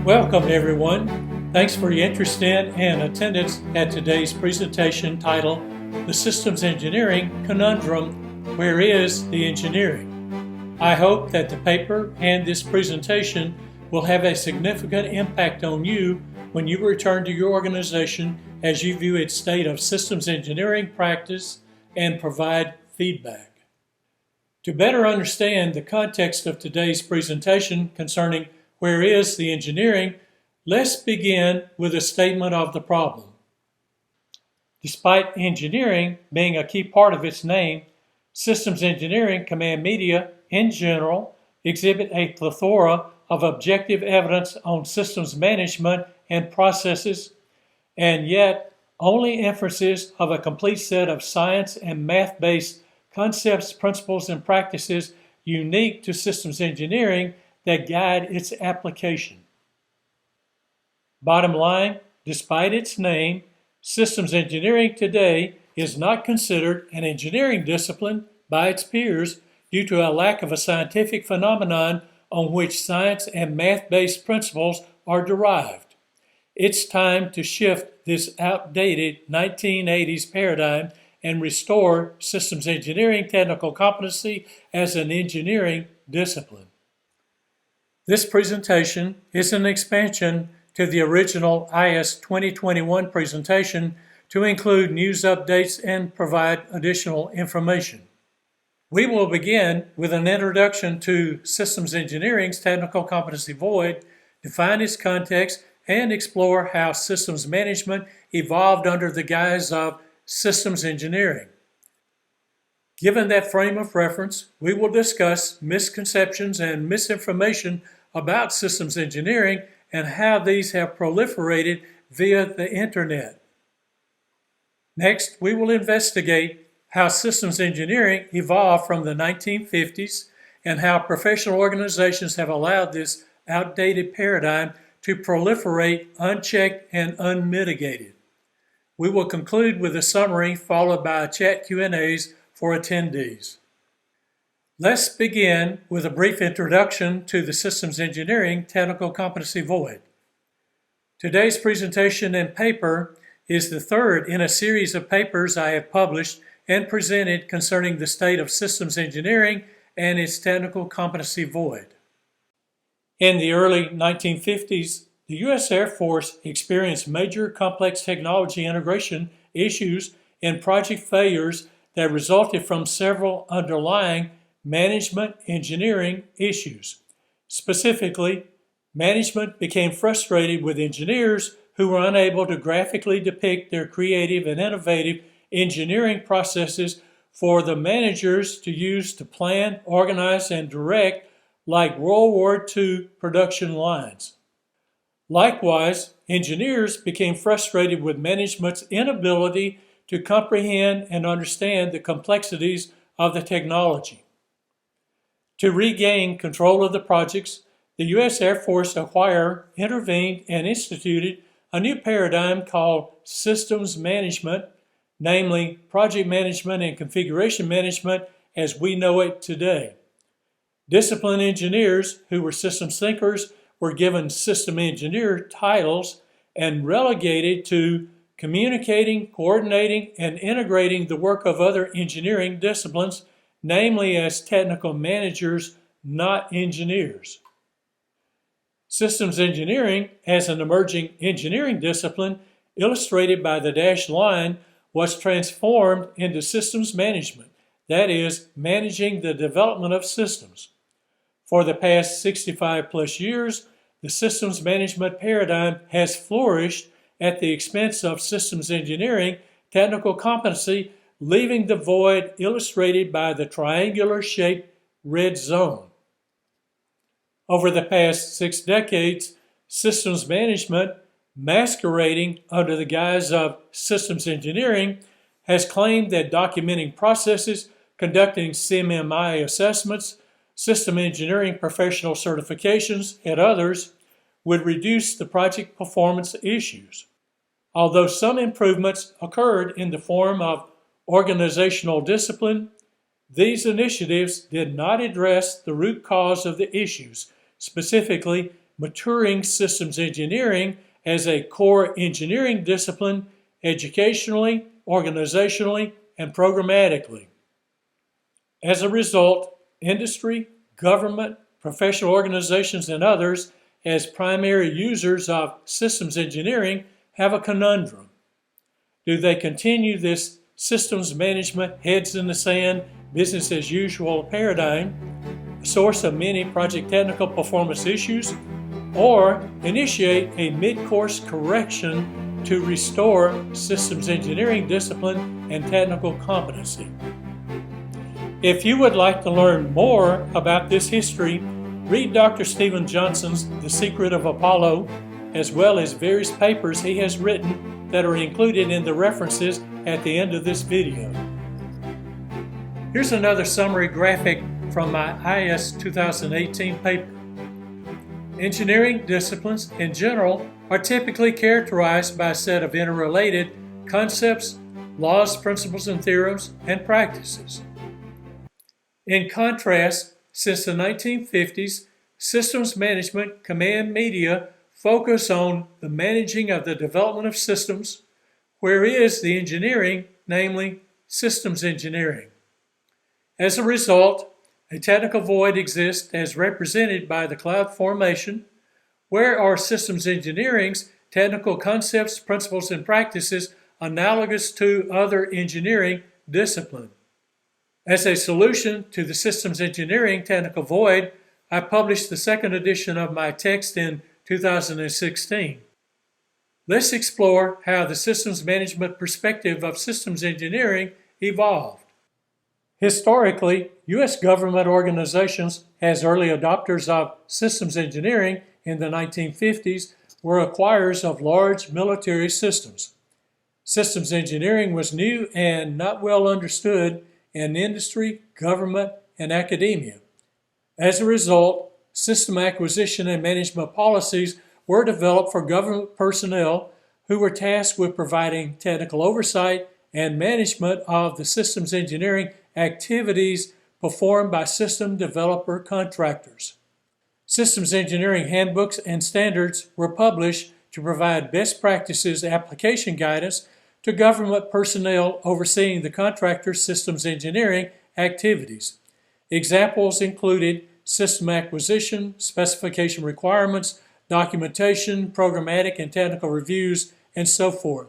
Welcome everyone. Thanks for your interest in and attendance at today's presentation titled The Systems Engineering Conundrum, Where is the Engineering? I hope that the paper and this presentation will have a significant impact on you when you return to your organization as you view its state of systems engineering practice and provide feedback. To better understand the context of today's presentation concerning where is the engineering, let's begin with a statement of the problem. Despite engineering being a key part of its name, systems engineering command media, in general, exhibit a plethora of objective evidence on systems management and processes, and yet only inferences of a complete set of science and math-based concepts, principles, and practices unique to systems engineering that guide its application. Bottom line, despite its name, systems engineering today is not considered an engineering discipline by its peers due to a lack of a scientific phenomenon on which science and math-based principles are derived. It's time to shift this outdated 1980s paradigm and restore systems engineering technical competency as an engineering discipline. This presentation is an expansion to the original IS 2021 presentation to include news updates and provide additional information. We will begin with an introduction to systems engineering's technical competency void, define its context, and explore how systems management evolved under the guise of systems engineering. Given that frame of reference, we will discuss misconceptions and misinformation about systems engineering and how these have proliferated via the internet. Next, we will investigate how systems engineering evolved from the 1950s and how professional organizations have allowed this outdated paradigm to proliferate unchecked and unmitigated. We will conclude with a summary followed by chat Q&As for attendees. Let's begin with a brief introduction to the systems engineering technical competency void. Today's presentation and paper is the third in a series of papers I have published and presented concerning the state of systems engineering and its technical competency void. In the early 1950s, the U.S. Air Force experienced major complex technology integration issues and project failures that resulted from several underlying management engineering issues. Specifically, management became frustrated with engineers who were unable to graphically depict their creative and innovative engineering processes for the managers to use to plan, organize, and direct like World War II production lines. Likewise, engineers became frustrated with management's inability to comprehend and understand the complexities of the technology. To regain control of the projects, the U.S. Air Force intervened and instituted a new paradigm called systems management, namely project management and configuration management as we know it today. Disciplined engineers who were systems thinkers were given system engineer titles and relegated to communicating, coordinating, and integrating the work of other engineering disciplines, namely as technical managers, not engineers. Systems engineering, as an emerging engineering discipline, illustrated by the dashed line, was transformed into systems management, that is, managing the development of systems. For the past 65 plus years, the systems management paradigm has flourished at the expense of systems engineering technical competency, leaving the void illustrated by the triangular-shaped red zone. Over the past 6 decades, systems management, masquerading under the guise of systems engineering, has claimed that documenting processes, conducting CMMI assessments, system engineering professional certifications, and others would reduce the project performance issues. Although some improvements occurred in the form of organizational discipline, these initiatives did not address the root cause of the issues, specifically maturing systems engineering as a core engineering discipline educationally, organizationally, and programmatically. As a result, industry, government, professional organizations, and others, as primary users of systems engineering, have a conundrum. Do they continue this systems management, heads in the sand, business as usual paradigm, a source of many project technical performance issues, or initiate a mid-course correction to restore systems engineering discipline and technical competency? If you would like to learn more about this history, read Dr. Stephen Johnson's The Secret of Apollo, as well as various papers he has written that are included in the references at the end of this video. Here's another summary graphic from my IS 2018 paper. Engineering disciplines in general are typically characterized by a set of interrelated concepts, laws, principles, and theorems, and practices. In contrast, since the 1950s, systems management command media focus on the managing of the development of systems, whereas the engineering, namely systems engineering. As a result, a technical void exists as represented by the cloud formation, where are systems engineering's technical concepts, principles, and practices analogous to other engineering disciplines. As a solution to the systems engineering technical void, I published the second edition of my text in 2016. Let's explore how the systems management perspective of systems engineering evolved. Historically, U.S. government organizations, as early adopters of systems engineering in the 1950s, were acquirers of large military systems. Systems engineering was new and not well understood in industry, government, and academia. As a result, system acquisition and management policies were developed for government personnel who were tasked with providing technical oversight and management of the systems engineering activities performed by system developer contractors. Systems engineering handbooks and standards were published to provide best practices application guidance to government personnel overseeing the contractor's systems engineering activities. Examples included system acquisition, specification requirements, documentation, programmatic and technical reviews, and so forth.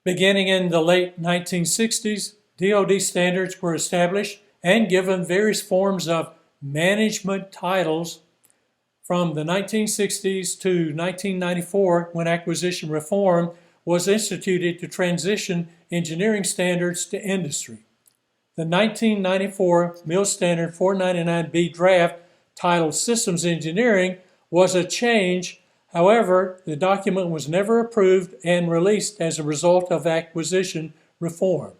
Beginning in the late 1960s, DoD standards were established and given various forms of management titles from the 1960s to 1994, when acquisition reform was instituted to transition engineering standards to industry. The 1994 Mill Standard 499B draft titled Systems Engineering was a change. However, the document was never approved and released as a result of acquisition reform.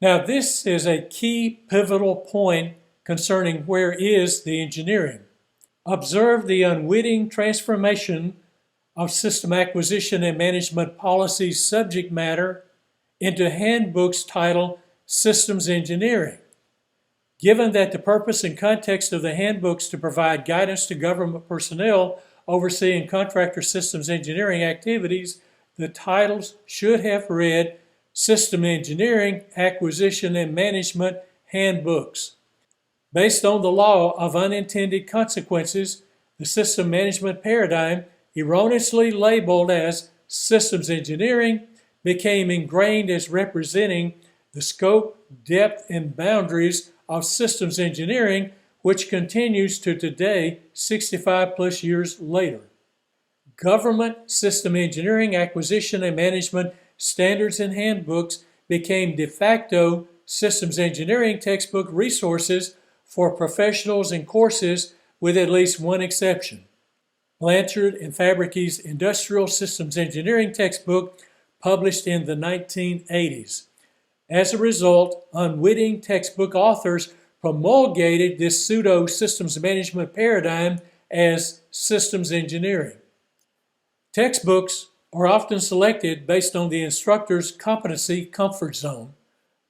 Now, this is a key pivotal point concerning where is the engineering. Observe the unwitting transformation of system acquisition and management policy subject matter into handbooks titled Systems Engineering. Given that the purpose and context of the handbooks to provide guidance to government personnel overseeing contractor systems engineering activities, the titles should have read System Engineering, Acquisition and Management Handbooks. Based on the law of unintended consequences, the system management paradigm, erroneously labeled as systems engineering, became ingrained as representing the scope, depth, and boundaries of systems engineering, which continues to today, 65 plus years later. Government system engineering acquisition and management standards and handbooks became de facto systems engineering textbook resources for professionals and courses, with at least one exception. Blanchard and Fabrici's Industrial Systems Engineering textbook, published in the 1980s. As a result, unwitting textbook authors promulgated this pseudo-systems management paradigm as systems engineering. Textbooks are often selected based on the instructor's competency comfort zone,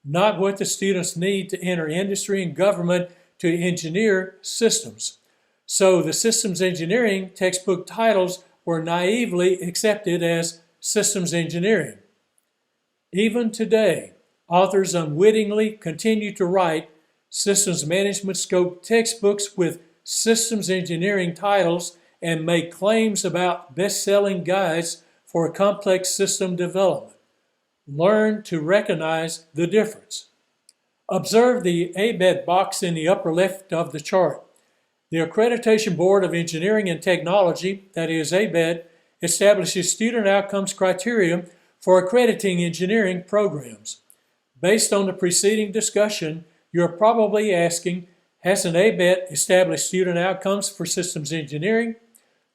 not what the students need to enter industry and government to engineer systems. So the systems engineering textbook titles were naively accepted as systems engineering. Even today, authors unwittingly continue to write systems management scope textbooks with systems engineering titles and make claims about best-selling guides for complex system development. Learn to recognize the difference. Observe the ABET box in the upper left of the chart. The Accreditation Board of Engineering and Technology, that is ABET, establishes student outcomes criteria for accrediting engineering programs. Based on the preceding discussion, you're probably asking, has an ABET established student outcomes for systems engineering?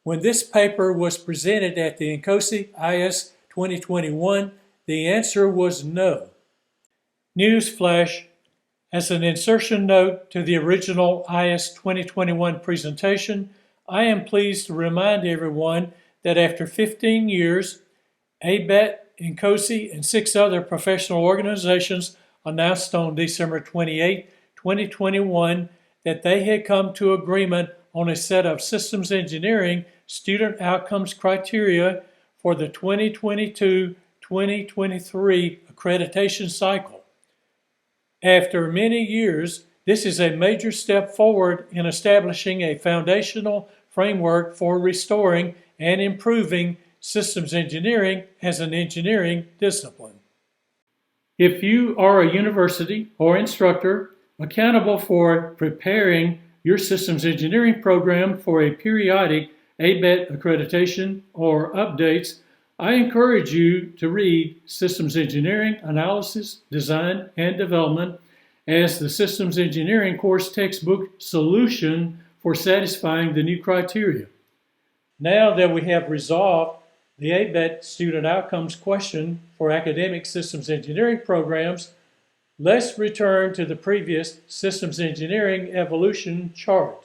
When this paper was presented at the INCOSE IS 2021, the answer was no. Newsflash: as an insertion note to the original IS 2021 presentation, I am pleased to remind everyone that after 15 years, ABET, INCOSE, and 6 other professional organizations announced on December 28, 2021, that they had come to agreement on a set of systems engineering student outcomes criteria for the 2022-2023 accreditation cycle. After many years, this is a major step forward in establishing a foundational framework for restoring and improving systems engineering as an engineering discipline. If you are a university or instructor accountable for preparing your systems engineering program for a periodic ABET accreditation or updates, I encourage you to read Systems Engineering Analysis, Design, and Development as the Systems Engineering course textbook solution for satisfying the new criteria. Now that we have resolved the ABET student outcomes question for academic systems engineering programs, let's return to the previous systems engineering evolution chart.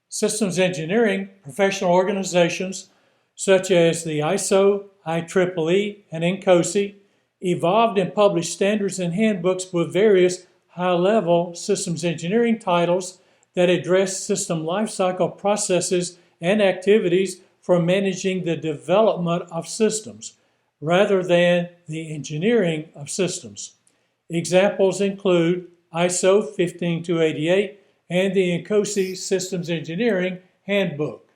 Systems engineering professional organizations such as the ISO, IEEE, and INCOSE evolved and published standards and handbooks with various high-level systems engineering titles that address system lifecycle processes and activities for managing the development of systems, rather than the engineering of systems. Examples include ISO 15288 and the INCOSE Systems Engineering Handbook.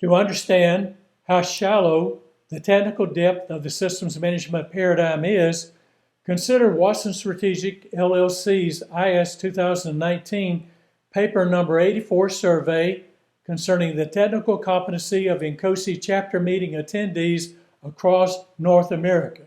To understand how shallow the technical depth of the systems management paradigm is, consider Watson Strategic LLC's IS 2019 paper number 84 survey concerning the technical competency of INCOSE chapter meeting attendees across North America.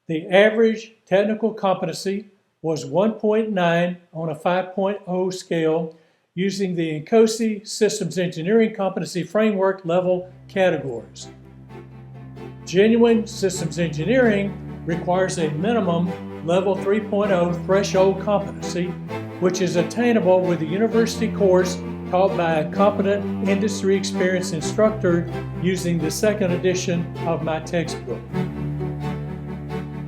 The average technical competency was 1.9 on a 5.0 scale using the INCOSE Systems Engineering Competency Framework level categories. Genuine systems engineering requires a minimum level 3.0 threshold competency, which is attainable with a university course taught by a competent industry experienced instructor using the second edition of my textbook.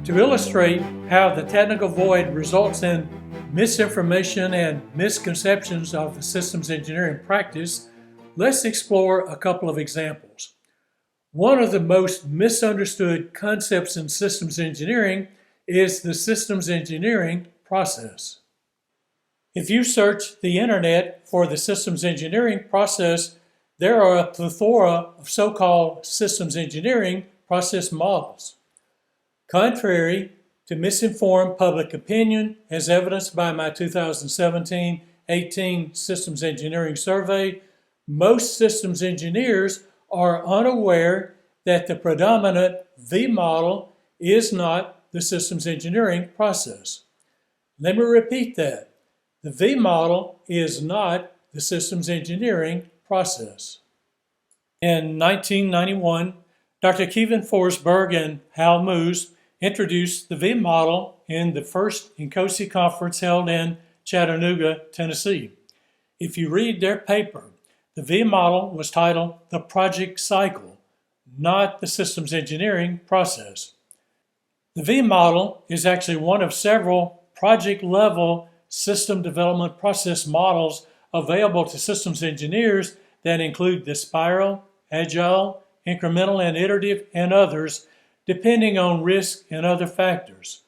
To illustrate how the technical void results in misinformation and misconceptions of the systems engineering practice, let's explore a couple of examples. One of the most misunderstood concepts in systems engineering is the systems engineering process. If you search the internet for the systems engineering process, there are a plethora of so-called systems engineering process models. Contrary to misinformed public opinion, as evidenced by my 2017-18 Systems Engineering Survey, most systems engineers are unaware that the predominant V model is not the systems engineering process. Let me repeat that. The V model is not the systems engineering process. In 1991, Dr. Kevin Forsberg and Hal Moose introduced the V model in the first INCOSE conference held in Chattanooga, Tennessee. If you read their paper, the V model was titled The Project Cycle, not the systems engineering process. The V model is actually one of several project-level system development process models available to systems engineers that include the spiral, agile, incremental and iterative, and others, depending on risk and other factors.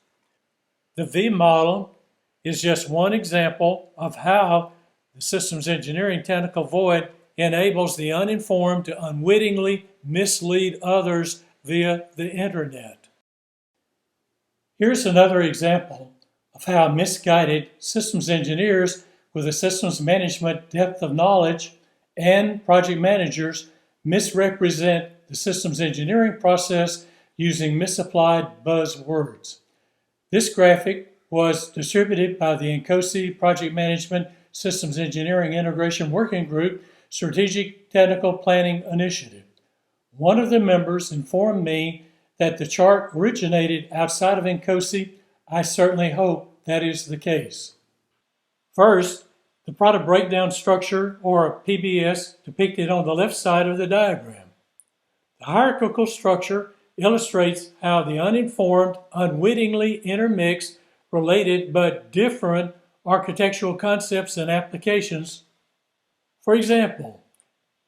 The V model is just one example of how the systems engineering technical void enables the uninformed to unwittingly mislead others via the internet. Here's another example of how misguided systems engineers with a systems management depth of knowledge and project managers misrepresent the systems engineering process using misapplied buzzwords. This graphic was distributed by the INCOSE Project Management Systems Engineering Integration Working Group Strategic Technical Planning Initiative. One of the members informed me that the chart originated outside of INCOSE. I certainly hope that is the case. First, the product breakdown structure, or PBS, depicted on the left side of the diagram. The hierarchical structure illustrates how the uninformed unwittingly intermix related but different architectural concepts and applications. For example,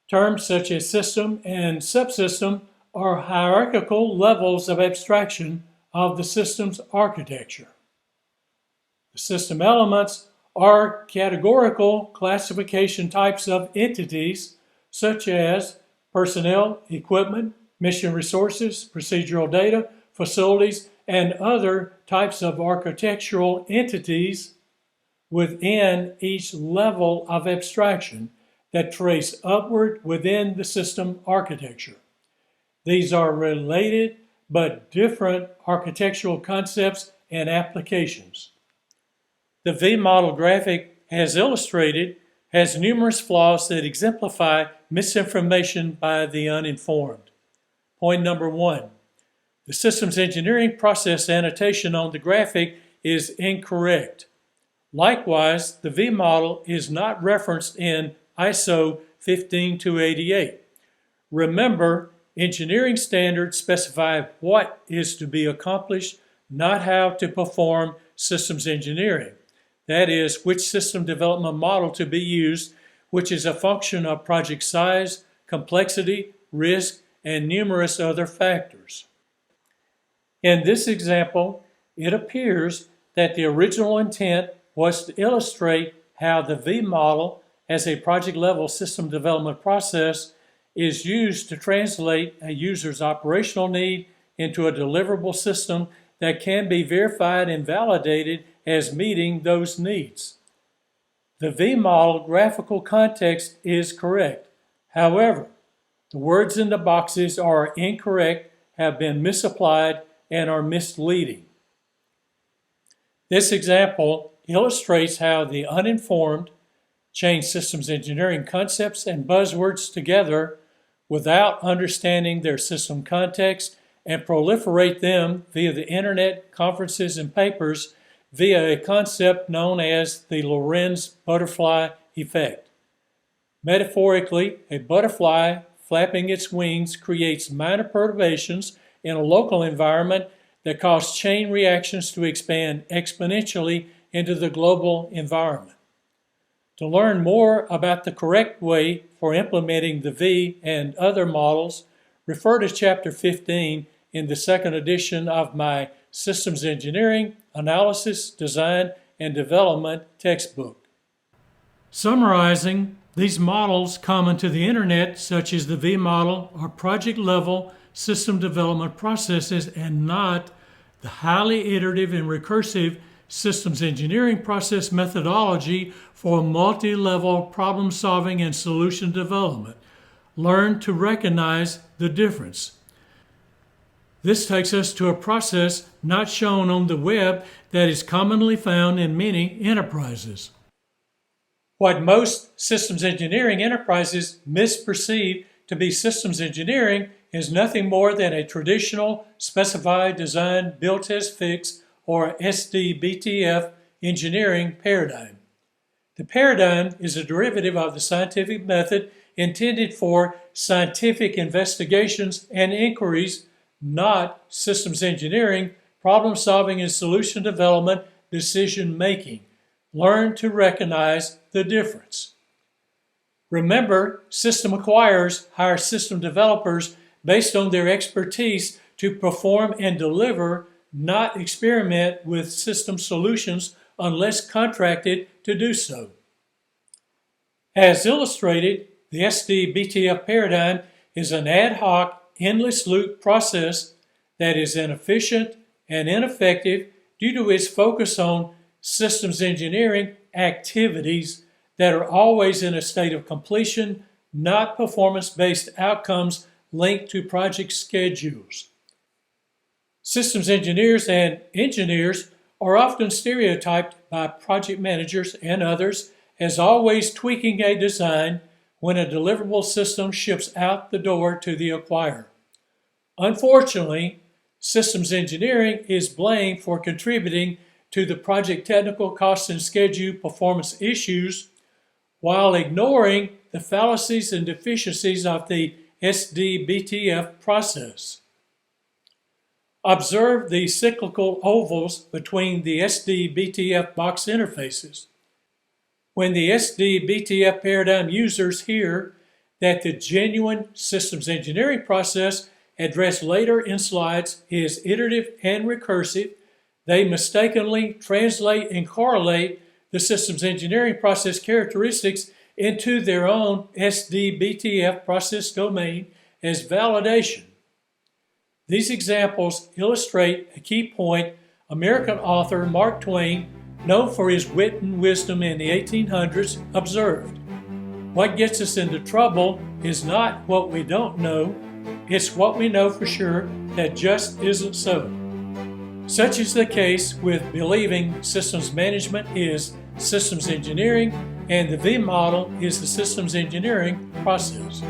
terms such as system and subsystem are hierarchical levels of abstraction of the system's architecture. The system elements are categorical classification types of entities such as personnel, equipment, mission resources, procedural data, facilities, and other types of architectural entities within each level of abstraction that trace upward within the system architecture. These are related but different architectural concepts and applications. The V-model graphic, as illustrated, has numerous flaws that exemplify misinformation by the uninformed. Point number 1. The systems engineering process annotation on the graphic is incorrect. Likewise, the V model is not referenced in ISO 15288. Remember, engineering standards specify what is to be accomplished, not how to perform systems engineering. That is, which system development model to be used, which is a function of project size, complexity, risk, and numerous other factors. In this example, it appears that the original intent was to illustrate how the V model as a project-level system development process is used to translate a user's operational need into a deliverable system that can be verified and validated as meeting those needs. The V model graphical context is correct. However, the words in the boxes are incorrect, have been misapplied, and are misleading. This example illustrates how the uninformed change systems engineering concepts and buzzwords together without understanding their system context and proliferate them via the internet, conferences, and papers via a concept known as the Lorenz butterfly effect. Metaphorically, a butterfly flapping its wings creates minor perturbations in a local environment that cause chain reactions to expand exponentially into the global environment. To learn more about the correct way for implementing the V and other models, refer to Chapter 15 in the second edition of my Systems Engineering, Analysis, Design, and Development textbook. Summarizing, these models common to the internet, such as the V model, are project-level system development processes and not the highly iterative and recursive systems engineering process methodology for multi-level problem solving and solution development. Learn to recognize the difference. This takes us to a process not shown on the web that is commonly found in many enterprises. What most systems engineering enterprises misperceive to be systems engineering is nothing more than a traditional specified design built as fixed or SDBTF engineering paradigm. The paradigm is a derivative of the scientific method intended for scientific investigations and inquiries, not systems engineering, problem solving and solution development, decision making. learn to recognize the difference. Remember, system acquirers hire system developers based on their expertise to perform and deliver, not experiment with system solutions unless contracted to do so. As illustrated, the SD-BTF paradigm is an ad hoc, endless loop process that is inefficient and ineffective due to its focus on systems engineering activities that are always in a state of completion, not performance-based outcomes linked to project schedules. Systems engineers and engineers are often stereotyped by project managers and others as always tweaking a design when a deliverable system ships out the door to the acquirer. Unfortunately, systems engineering is blamed for contributing to the project technical cost and schedule performance issues while ignoring the fallacies and deficiencies of the SD-BTF process. Observe the cyclical ovals between the SD-BTF box interfaces. When the SD-BTF paradigm users hear that the genuine systems engineering process addressed later in slides is iterative and recursive, they mistakenly translate and correlate the systems engineering process characteristics into their own SD-BTF process domain as validation. These examples illustrate a key point American author Mark Twain, known for his wit and wisdom in the 1800s, observed. What gets us into trouble is not what we don't know, it's what we know for sure that just isn't so. Such is the case with believing systems management is systems engineering and the V model is the systems engineering process.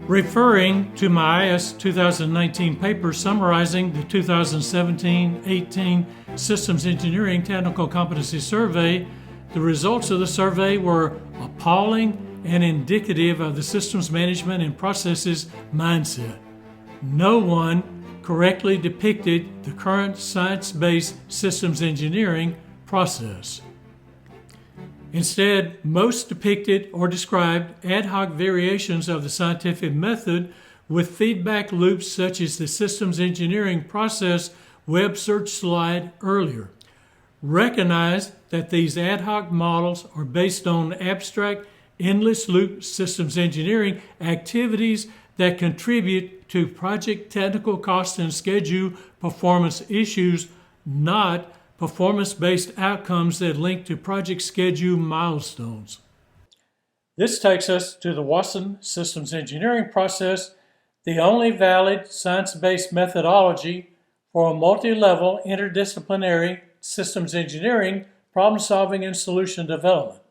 Referring to my IS 2019 paper summarizing the 2017-18 Systems Engineering Technical Competency Survey, the results of the survey were appalling and indicative of the systems management and processes mindset. No one correctly depicted the current science-based systems engineering process. Instead, most depicted or described ad hoc variations of the scientific method with feedback loops such as the systems engineering process web search slide earlier. Recognize that these ad hoc models are based on abstract, endless loop systems engineering activities that contribute to project technical cost and schedule performance issues, not performance-based outcomes that link to project schedule milestones. This takes us to the Watson systems engineering process, the only valid science-based methodology for a multi-level interdisciplinary systems engineering, problem-solving, and solution development.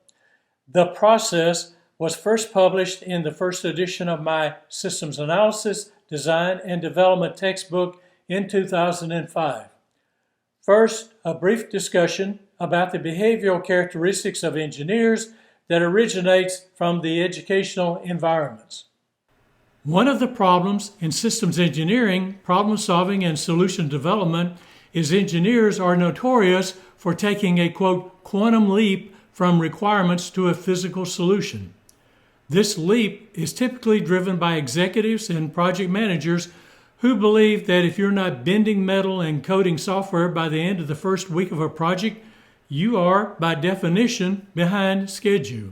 The process was first published in the first edition of my Systems Analysis, Design, and Development textbook in 2005. First, a brief discussion about the behavioral characteristics of engineers that originates from the educational environments. One of the problems in systems engineering, problem solving, and solution development is engineers are notorious for taking a, quote, quantum leap from requirements to a physical solution. This leap is typically driven by executives and project managers who believe that if you're not bending metal and coding software by the end of the first week of a project, you are, by definition, behind schedule.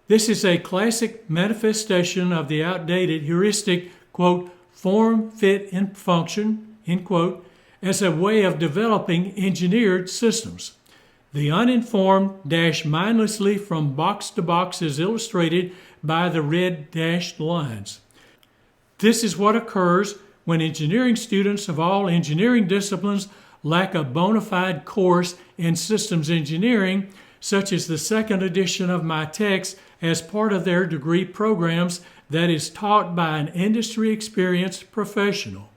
This is a classic manifestation of the outdated heuristic, quote, form, fit, and function, end quote, as a way of developing engineered systems. The uninformed dash mindlessly from box to box is illustrated by the red dashed lines. This is what occurs when engineering students of all engineering disciplines lack a bona fide course in systems engineering, such as the second edition of my text as part of their degree programs that is taught by an industry-experienced professional.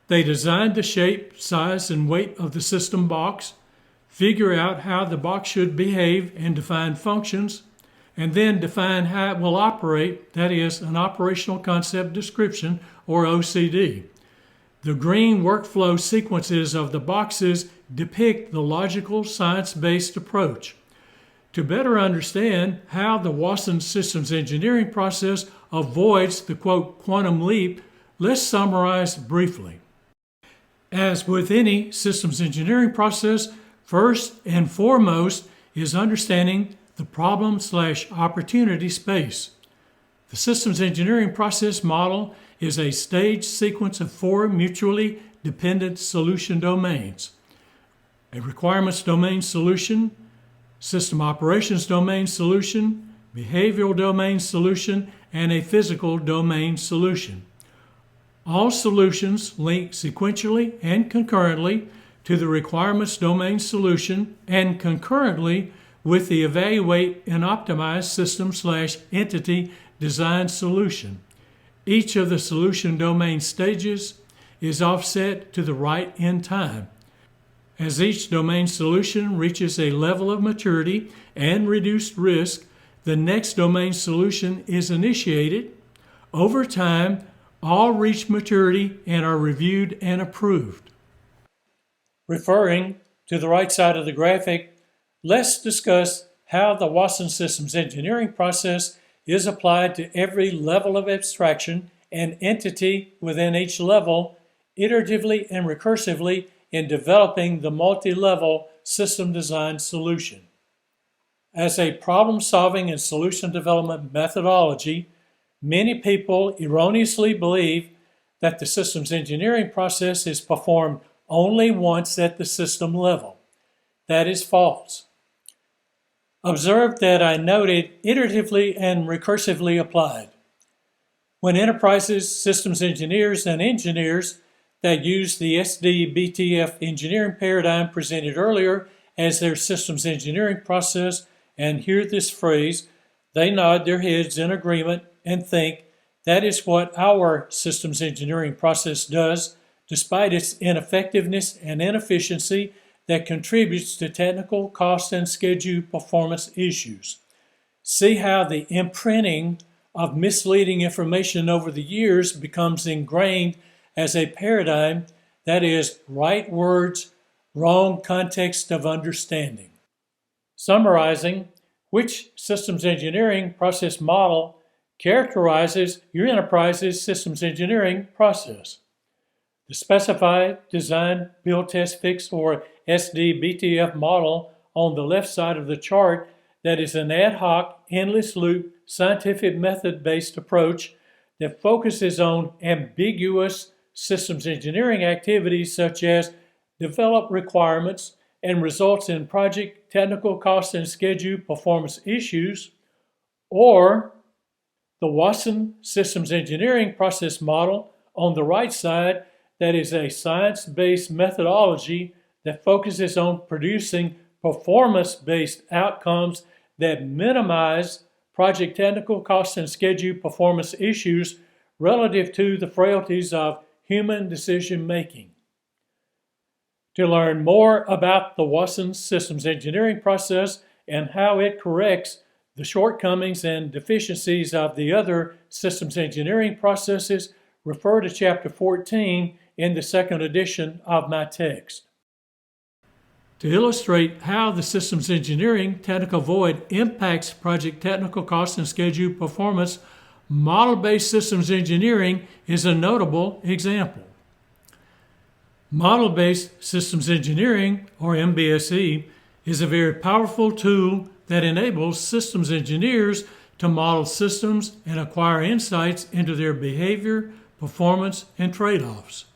They design the shape, size, and weight of the system box, figure out how the box should behave and define functions, and then define how it will operate, that is, an operational concept description, or OCD. The green workflow sequences of the boxes depict the logical, science-based approach. To better understand how the Watson systems engineering process avoids the, quote, quantum leap, let's summarize briefly. As with any systems engineering process, first and foremost is understanding the problem/opportunity space. The systems engineering process model is a staged sequence of 4 mutually dependent solution domains: a requirements domain solution, system operations domain solution, behavioral domain solution, and a physical domain solution. All solutions link sequentially and concurrently to the requirements domain solution and concurrently with the evaluate and optimize system/entity design solution. Each of the solution domain stages is offset to the right in time. As each domain solution reaches a level of maturity and reduced risk, the next domain solution is initiated. Over time, all reach maturity and are reviewed and approved. Referring to the right side of the graphic, let's discuss how the Watson systems engineering process is applied to every level of abstraction and entity within each level, iteratively and recursively in developing the multi-level system design solution. As a problem-solving and solution development methodology, many people erroneously believe that the systems engineering process is performed only once at the system level. That is false. Observe that I noted iteratively and recursively applied. When enterprises, systems engineers, and engineers that use the SD-BTF engineering paradigm presented earlier as their systems engineering process and hear this phrase, they nod their heads in agreement and think that is what our systems engineering process does, despite its ineffectiveness and inefficiency that contributes to technical cost and schedule performance issues. See how the imprinting of misleading information over the years becomes ingrained as a paradigm, that is, right words, wrong context of understanding. Summarizing, which systems engineering process model characterizes your enterprise's systems engineering process? The specify, design, build, test, fix, or SD-BTF model on the left side of the chart that is an ad hoc, endless loop, scientific method-based approach that focuses on ambiguous systems engineering activities such as develop requirements and results in project technical cost and schedule performance issues, or the Watson systems engineering process model on the right side that is a science-based methodology that focuses on producing performance-based outcomes that minimize project technical cost and schedule performance issues relative to the frailties of human decision-making. To learn more about the Watson systems engineering process and how it corrects the shortcomings and deficiencies of the other systems engineering processes, refer to Chapter 14 in the second edition of my text. To illustrate how the systems engineering technical void impacts project technical cost and schedule performance, model-based systems engineering is a notable example. Model-based systems engineering, or MBSE, is a very powerful tool that enables systems engineers to model systems and acquire insights into their behavior, performance, and trade-offs.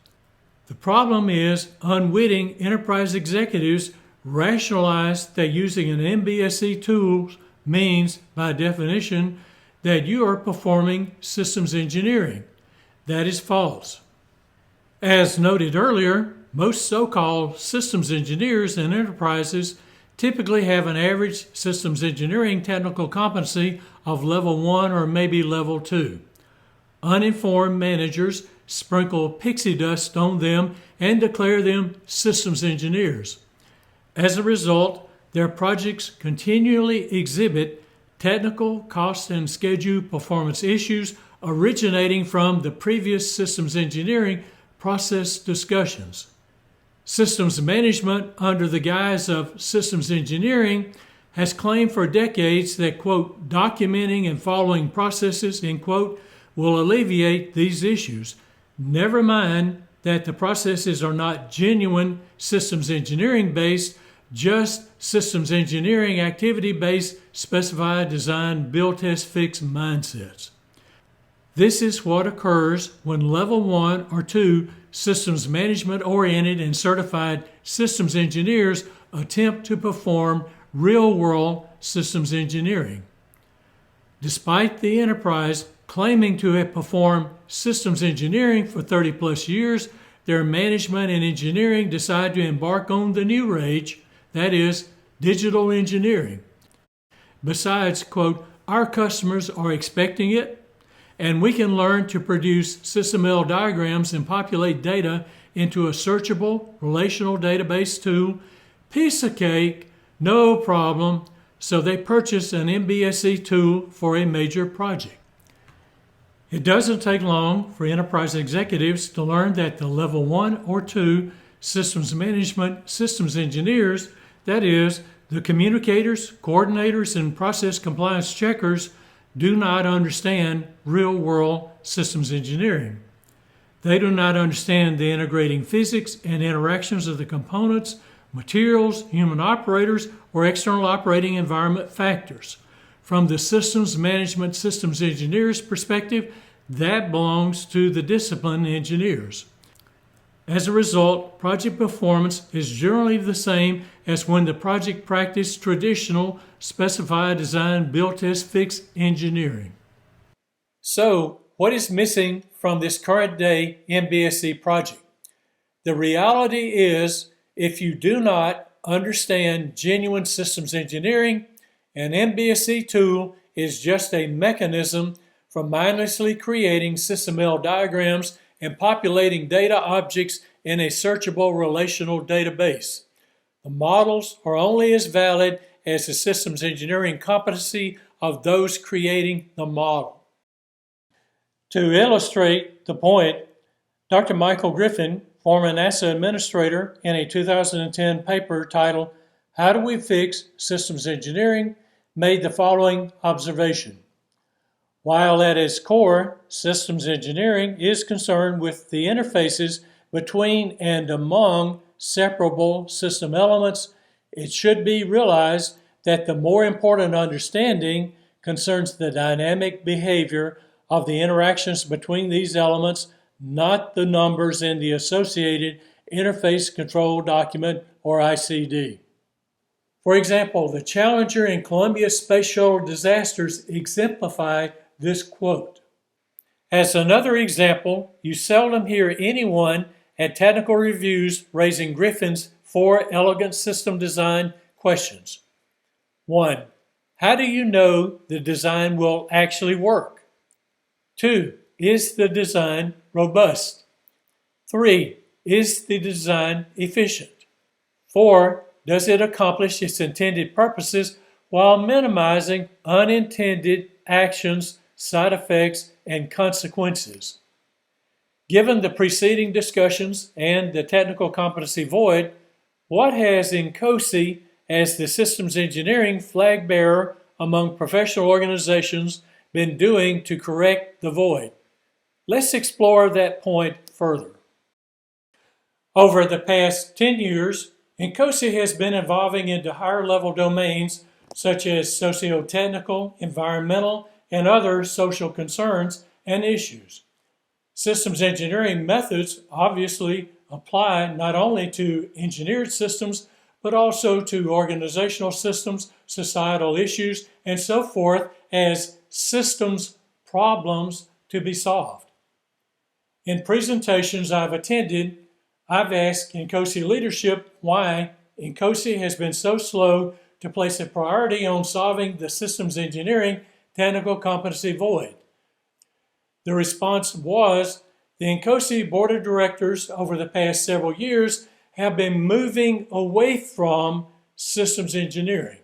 The problem is unwitting enterprise executives rationalize that using an MBSE tool means, by definition, that you are performing systems engineering. That is false. As noted earlier, most so-called systems engineers and enterprises typically have an average systems engineering technical competency of level 1 or maybe level 2. Uninformed managers sprinkle pixie dust on them and declare them systems engineers. As a result, their projects continually exhibit technical, cost, and schedule performance issues originating from the previous systems engineering process discussions. Systems management, under the guise of systems engineering, has claimed for decades that, quote, documenting and following processes, end quote, will alleviate these issues. Never mind that the processes are not genuine systems engineering based, just systems engineering activity based, specify, design, build, test, fix mindsets. This is what occurs when level 1 or 2 systems management oriented and certified systems engineers attempt to perform real-world systems engineering. Despite the enterprise claiming to have performed systems engineering for 30 plus years, their management and engineering decide to embark on the new rage, that is, digital engineering. Besides, quote, our customers are expecting it, and we can learn to produce SysML diagrams and populate data into a searchable relational database tool. Piece of cake, no problem. So they purchase an MBSE tool for a major project. It doesn't take long for enterprise executives to learn that the level 1 or 2 systems management systems engineers, that is, the communicators, coordinators, and process compliance checkers, do not understand real-world systems engineering. They do not understand the integrating physics and interactions of the components, materials, human operators, or external operating environment factors. From the systems management systems engineers' perspective, that belongs to the discipline engineers. As a result, project performance is generally the same as when the project practiced traditional specify, design, build, test, fix engineering. So, what is missing from this current day MBSE project? The reality is, if you do not understand genuine systems engineering, an MBSE tool is just a mechanism for mindlessly creating SysML diagrams and populating data objects in a searchable relational database. The models are only as valid as the systems engineering competency of those creating the model. To illustrate the point, Dr. Michael Griffin, former NASA administrator, in a 2010 paper titled, How Do We Fix Systems Engineering?, made the following observation. While at its core, systems engineering is concerned with the interfaces between and among separable system elements, it should be realized that the more important understanding concerns the dynamic behavior of the interactions between these elements, not the numbers in the associated Interface Control Document, or ICD. For example, the Challenger and Columbia Space Shuttle disasters exemplify this quote. As another example, you seldom hear anyone at technical reviews raising Griffin's 4 elegant system design questions. 1. How do you know the design will actually work? 2. Is the design robust? 3. Is the design efficient? 4. Does it accomplish its intended purposes while minimizing unintended actions, side effects, and consequences? Given the preceding discussions and the technical competency void, what has INCOSE as the systems engineering flag bearer among professional organizations been doing to correct the void? Let's explore that point further. Over the past 10 years, INCOSE has been evolving into higher level domains such as socio-technical, environmental, and other social concerns and issues. Systems engineering methods obviously apply not only to engineered systems, but also to organizational systems, societal issues, and so forth as systems problems to be solved. In presentations I've attended, I've asked INCOSE leadership why INCOSE has been so slow to place a priority on solving the systems engineering technical competency void. The response was, the INCOSE Board of Directors over the past several years have been moving away from systems engineering.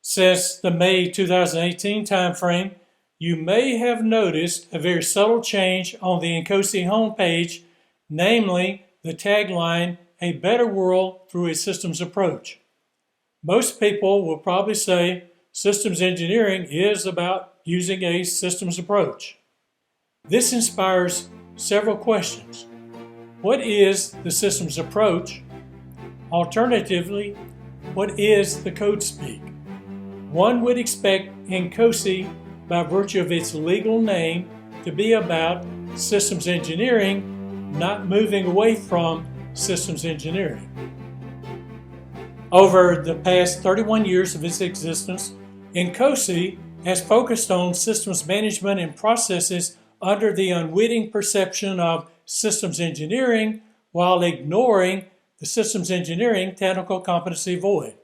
Since the May 2018 timeframe, you may have noticed a very subtle change on the INCOSE homepage, namely the tagline a better world through a systems approach. Most people will probably say systems engineering is about using a systems approach. This inspires several questions. What is the systems approach? Alternatively, what is the code speak? One would expect INCOSE, by virtue of its legal name, to be about systems engineering, not moving away from systems engineering. Over the past 31 years of its existence, INCOSE has focused on systems management and processes under the unwitting perception of systems engineering while ignoring the systems engineering technical competency void.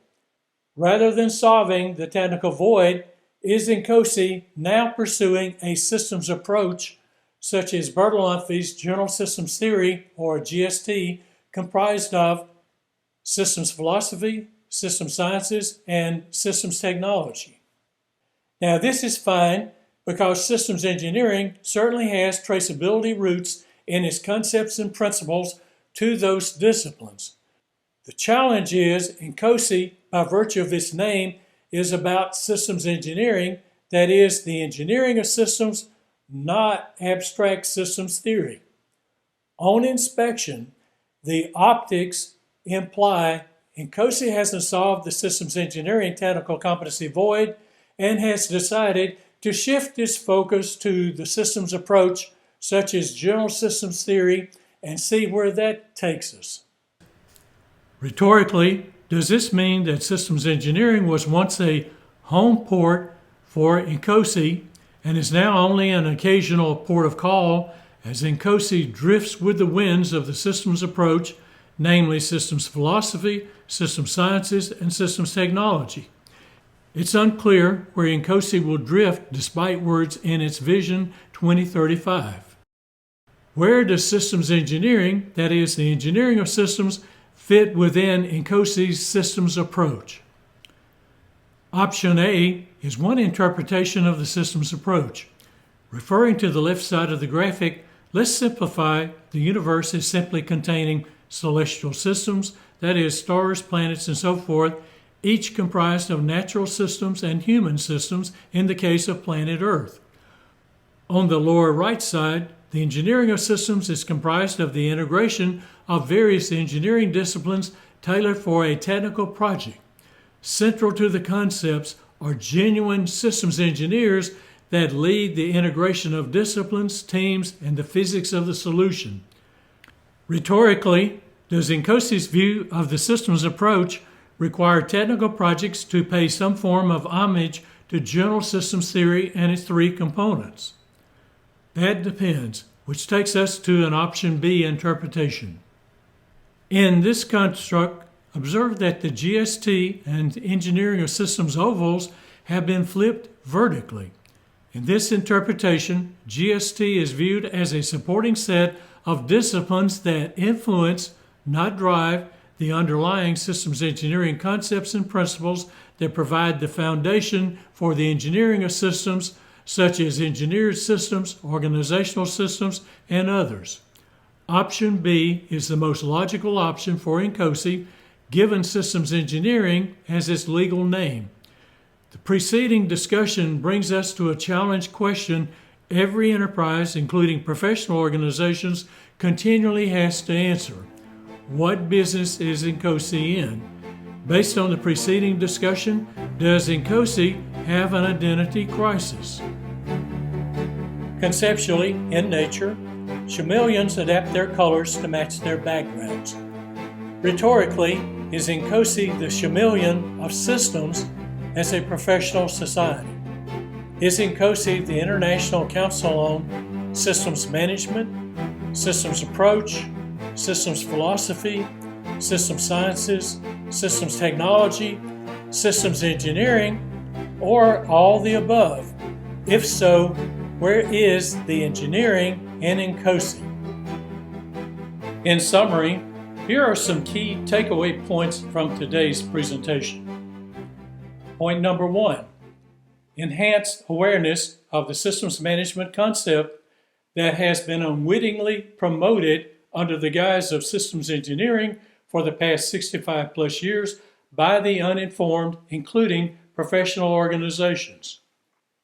Rather than solving the technical void, is INCOSE now pursuing a systems approach such as Bertalanffy's General Systems Theory, or GST, comprised of systems philosophy, systems sciences, and systems technology. Now, this is fine because systems engineering certainly has traceability roots in its concepts and principles to those disciplines. The challenge is INCOSE, by virtue of its name, is about systems engineering, that is, the engineering of systems, not abstract systems theory. On inspection, the optics imply INCOSE hasn't solved the systems engineering technical competency void and has decided to shift its focus to the systems approach, such as general systems theory, and see where that takes us. Rhetorically, does this mean that systems engineering was once a home port for INCOSE and is now only an occasional port of call as INCOSE drifts with the winds of the systems approach, namely systems philosophy, systems sciences, and systems technology? It's unclear where INCOSE will drift despite words in its Vision 2035. Where does systems engineering, that is, the engineering of systems, fit within INCOSE's systems approach? Option A is one interpretation of the systems approach. Referring to the left side of the graphic, let's simplify the universe as simply containing celestial systems, that is, stars, planets, and so forth, each comprised of natural systems and human systems in the case of planet Earth. On the lower right side, the engineering of systems is comprised of the integration of various engineering disciplines tailored for a technical project. Central to the concepts are genuine systems engineers that lead the integration of disciplines, teams, and the physics of the solution. Rhetorically, does INCOSE's view of the systems approach require technical projects to pay some form of homage to general systems theory and its three components? That depends, which takes us to an option B interpretation. In this construct, observe that the GST and engineering of systems ovals have been flipped vertically. In this interpretation, GST is viewed as a supporting set of disciplines that influence, not drive, the underlying systems engineering concepts and principles that provide the foundation for the engineering of systems, such as engineered systems, organizational systems, and others. Option B is the most logical option for INCOSE, given systems engineering as its legal name. The preceding discussion brings us to a challenge question every enterprise, including professional organizations, continually has to answer. What business is INCOSE in? Based on the preceding discussion, does INCOSE have an identity crisis? Conceptually, in nature, chameleons adapt their colors to match their backgrounds. Rhetorically, is INCOSE the chameleon of systems as a professional society? Is INCOSE the International Council on Systems Management, Systems Approach, Systems Philosophy, Systems Sciences, Systems Technology, Systems Engineering, or all the above? If so, where is the engineering in INCOSE? In summary, here are some key takeaway points from today's presentation. Point number 1, enhanced awareness of the systems management concept that has been unwittingly promoted under the guise of systems engineering for the past 65 plus years by the uninformed, including professional organizations.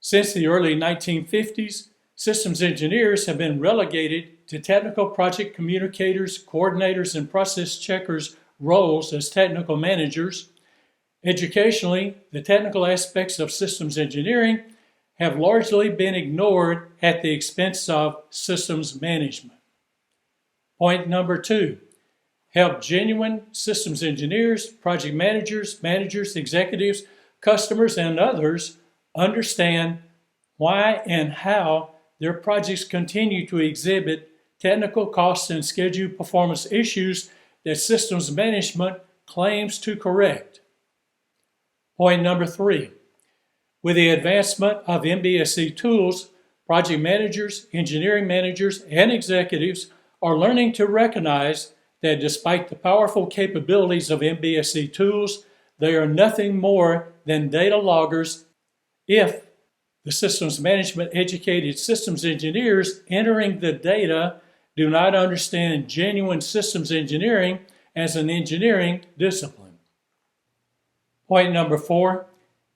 Since the early 1950s, systems engineers have been relegated to technical project communicators, coordinators, and process checkers roles as technical managers. Educationally, the technical aspects of systems engineering have largely been ignored at the expense of systems management. Point number 2, help genuine systems engineers, project managers, executives, customers, and others understand why and how their projects continue to exhibit technical cost and schedule performance issues that systems management claims to correct. Point number 3, with the advancement of MBSE tools, project managers, engineering managers, and executives are learning to recognize that despite the powerful capabilities of MBSE tools, they are nothing more than data loggers if the systems management educated systems engineers entering the data do not understand genuine systems engineering as an engineering discipline. Point number 4,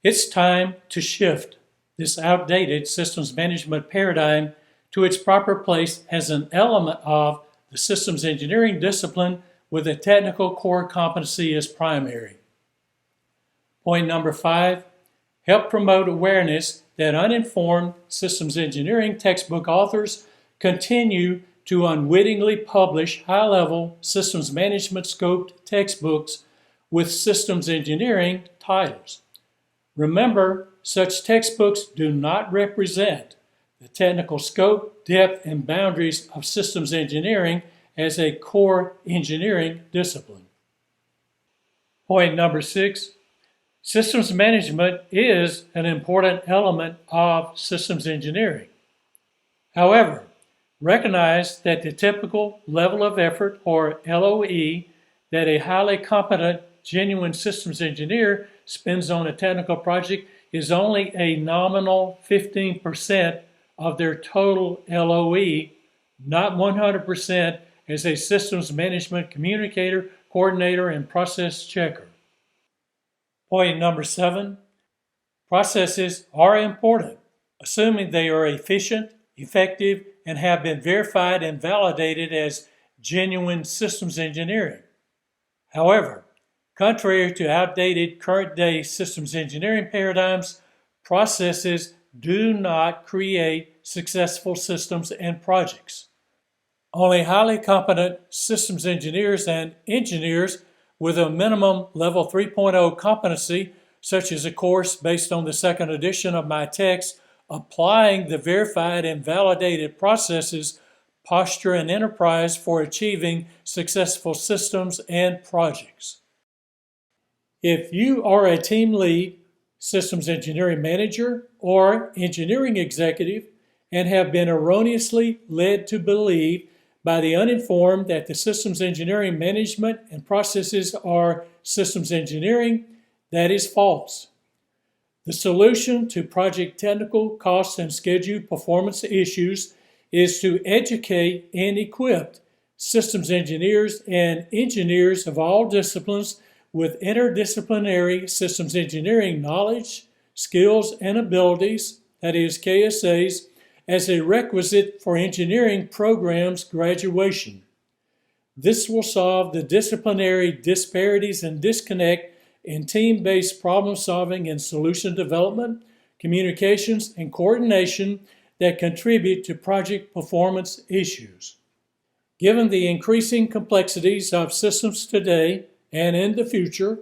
it's time to shift this outdated systems management paradigm to its proper place as an element of the systems engineering discipline with a technical core competency as primary. Point number 5, help promote awareness that uninformed systems engineering textbook authors continue to unwittingly publish high-level systems management scoped textbooks with systems engineering titles. Remember, such textbooks do not represent the technical scope, depth, and boundaries of systems engineering as a core engineering discipline. Point number 6, systems management is an important element of systems engineering. However, recognize that the typical level of effort, or LOE, that a highly competent, genuine systems engineer spends on a technical project is only a nominal 15% of their total LOE, not 100% as a systems management communicator, coordinator, and process checker. Point number 7, processes are important, assuming they are efficient, effective, and have been verified and validated as genuine systems engineering. However, contrary to outdated current-day systems engineering paradigms, processes do not create successful systems and projects. Only highly competent systems engineers and engineers with a minimum level 3.0 competency, such as a course based on the second edition of my text, applying the verified and validated processes, posture, and enterprise for achieving successful systems and projects. If you are a team lead, systems engineering manager, or engineering executive, and have been erroneously led to believe by the uninformed that the systems engineering management and processes are systems engineering, that is false. The solution to project technical, cost, and schedule performance issues is to educate and equip systems engineers and engineers of all disciplines with interdisciplinary systems engineering knowledge, skills, and abilities, that is KSAs, as a requisite for engineering programs graduation. This will solve the disciplinary disparities and disconnect in team-based problem-solving and solution development, communications, and coordination that contribute to project performance issues. Given the increasing complexities of systems today and in the future,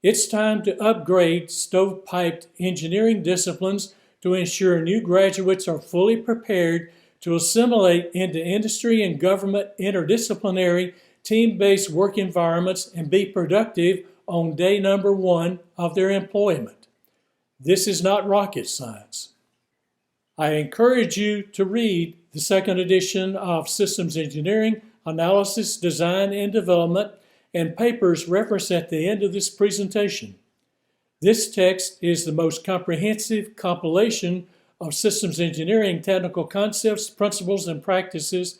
it's time to upgrade stovepiped engineering disciplines to ensure new graduates are fully prepared to assimilate into industry and government interdisciplinary team-based work environments and be productive on day number 1 of their employment. This is not rocket science. I encourage you to read the second edition of Systems Engineering, Analysis, Design, and Development, and papers referenced at the end of this presentation. This text is the most comprehensive compilation of systems engineering technical concepts, principles, and practices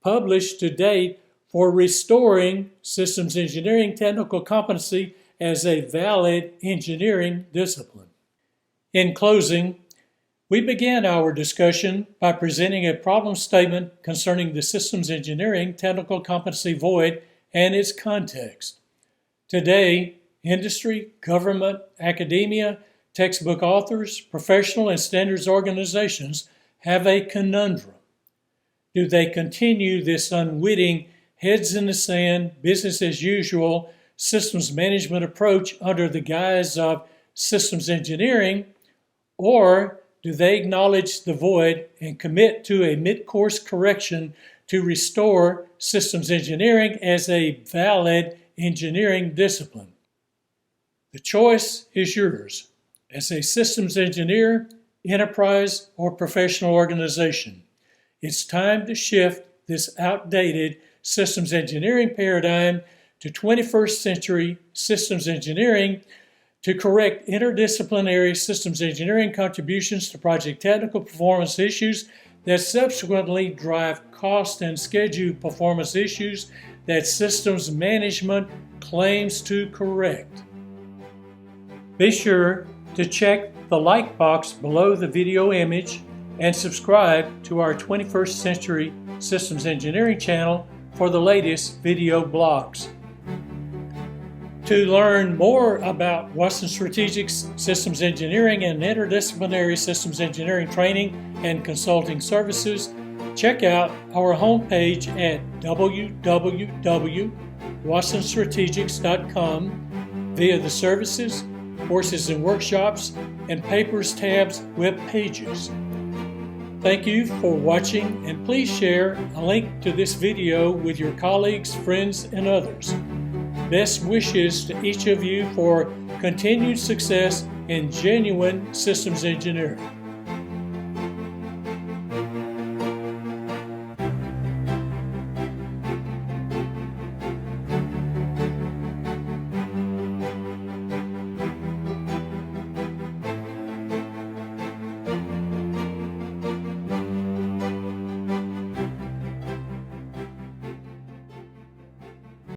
published to date for restoring systems engineering technical competency as a valid engineering discipline. In closing, we began our discussion by presenting a problem statement concerning the systems engineering technical competency void and its context. Today, industry, government, academia, textbook authors, professional and standards organizations have a conundrum. Do they continue this unwitting, heads in the sand, business as usual systems management approach under the guise of systems engineering, or do they acknowledge the void and commit to a mid-course correction to restore systems engineering as a valid engineering discipline? The choice is yours as a systems engineer, enterprise, or professional organization. It's time to shift this outdated systems engineering paradigm to 21st century systems engineering to correct interdisciplinary systems engineering contributions to project technical performance issues that subsequently drive cost and schedule performance issues that systems management claims to correct. Be sure to check the like box below the video image and subscribe to our 21st Century Systems Engineering channel for the latest video blogs. To learn more about Watson Strategic's systems engineering and interdisciplinary systems engineering training and consulting services, check out our homepage at www.watsonstrategics.com via the Services, Courses and Workshops, and Papers tabs web pages. Thank you for watching, and please share a link to this video with your colleagues, friends, and others. Best wishes to each of you for continued success in genuine systems engineering.